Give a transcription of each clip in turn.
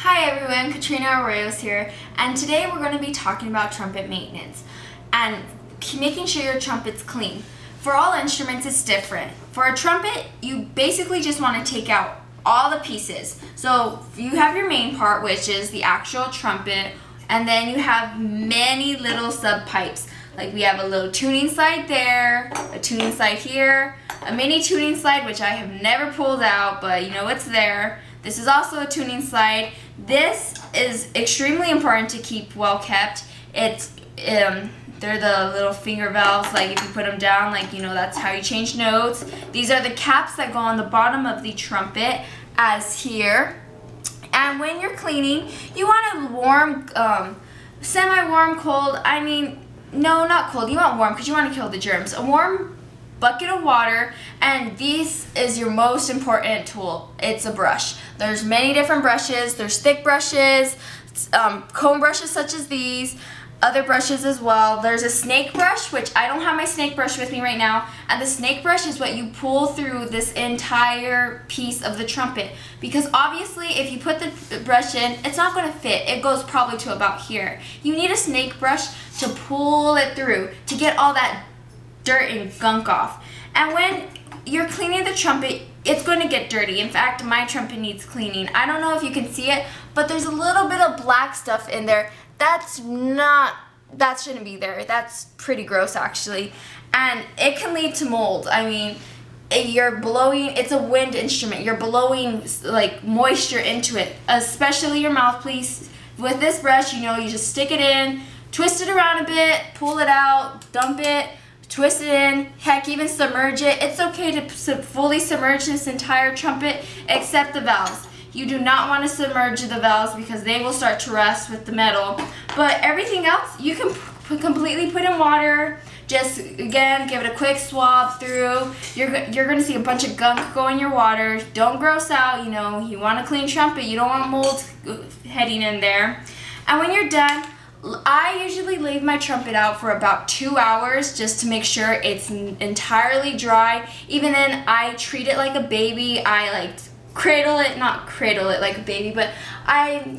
Hi everyone, Katrina Arroyos here, and today we're going to be talking about trumpet maintenance and making sure your trumpet's clean. For all instruments, it's different. For a trumpet, you basically just want to take out all the pieces. So you have your main part, which is the actual trumpet, and then you have many little sub pipes. Like we have a little tuning slide there, a tuning slide here, a mini tuning slide which I have never pulled out, but you know it's there. This is also a tuning slide. This is extremely important to keep well kept. They're the little finger valves, like if you put them down, like you know that's how you change notes. These are the caps that go on the bottom of the trumpet as here. And when you're cleaning, you want a warm, semi-warm, cold, no, not cold, you want warm because you want to kill the germs. A warm bucket of water, and this is your most important tool. It's a brush. There's many different brushes. There's thick brushes, comb brushes such as these, other brushes as well. There's a snake brush, which I don't have my snake brush with me right now, and the snake brush is what you pull through this entire piece of the trumpet, because obviously if you put the brush in, it's not going to fit. It goes probably to about here. You need a snake brush to pull it through to get all that dirt and gunk off. And when you're cleaning the trumpet, it's going to get dirty. In fact, my trumpet needs cleaning. I don't know if you can see it, but there's a little bit of black stuff in there. That shouldn't be there. That's pretty gross actually. And it can lead to mold. You're blowing, it's a wind instrument. You're blowing like moisture into it, especially your mouthpiece. With this brush, you just stick it in, twist it around a bit, pull it out, dump it, twist it in, heck, even submerge it. It's okay to fully submerge this entire trumpet except the valves. You do not want to submerge the valves because they will start to rust with the metal. But everything else, you can completely put in water. Just, again, give it a quick swab through. You're going to see a bunch of gunk go in your water. Don't gross out, you want a clean trumpet. You don't want mold heading in there. And when you're done, I usually leave my trumpet out for about 2 hours just to make sure it's entirely dry. Even then, I treat it like a baby. I cradle it, not cradle it like a baby, but I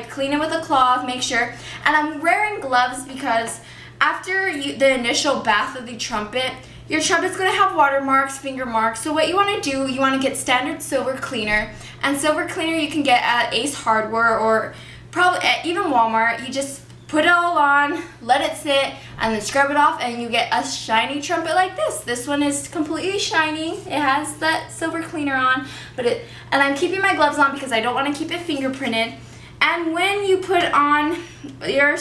clean it with a cloth, make sure. And I'm wearing gloves because after the initial bath of the trumpet, your trumpet's going to have water marks, finger marks. So what you want to do, you want to get standard silver cleaner. And silver cleaner you can get at Ace Hardware or probably even Walmart. You just put it all on, let it sit, and then scrub it off, and you get a shiny trumpet like this. This one is completely shiny. It has that silver cleaner on, and I'm keeping my gloves on because I don't want to keep it fingerprinted. And when you put on your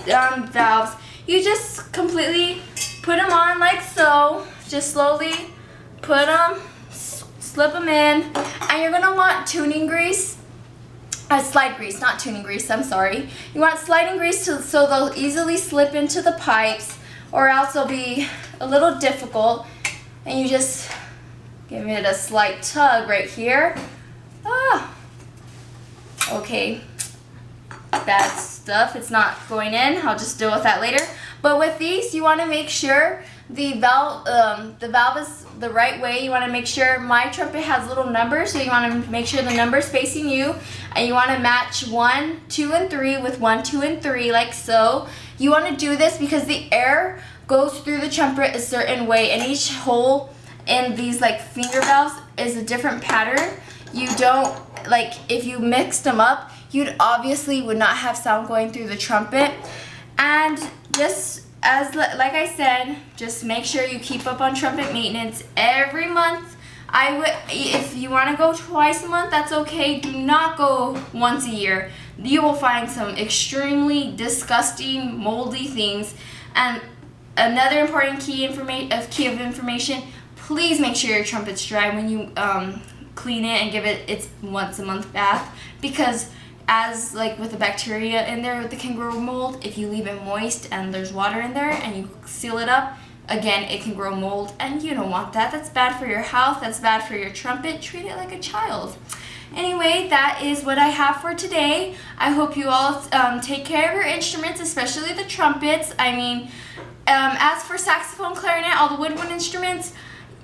valves, you just completely put them on like so. Just slowly put them, slip them in, and you're gonna want tuning grease. Slide grease, not tuning grease, I'm sorry. You want sliding grease so they'll easily slip into the pipes, or else they'll be a little difficult. And you just give it a slight tug right here. Okay, bad stuff, it's not going in. I'll just deal with that later. But with these, you want to make sure the valve is the right way. You want to make sure my trumpet has little numbers, so you want to make sure the number's facing you, and you want to match 1, 2, and 3 with 1, 2, and 3 like so. You want to do this because the air goes through the trumpet a certain way, and each hole in these finger valves is a different pattern. You don't, if you mixed them up, you'd obviously would not have sound going through the trumpet. And just like I said, just make sure you keep up on trumpet maintenance every month. If you want to go twice a month, that's okay. Do not go once a year. You will find some extremely disgusting, moldy things. And another important key of information: please make sure your trumpet's dry when you clean it and give it its once a month bath, because as with the bacteria in there that can grow mold, if you leave it moist and there's water in there and you seal it up, again, it can grow mold, and you don't want that. That's bad for your health. That's bad for your trumpet. Treat it like a child. Anyway, that is what I have for today. I hope you all take care of your instruments, especially the trumpets. As for saxophone, clarinet, all the woodwind instruments,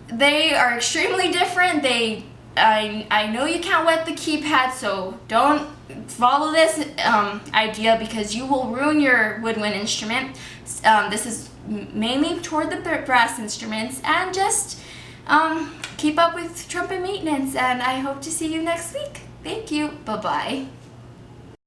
they are extremely different. They I know you can't wet the keypad, so don't follow this idea because you will ruin your woodwind instrument. This is mainly toward the brass instruments, and just keep up with trumpet maintenance, and I hope to see you next week. Thank you. Bye-bye.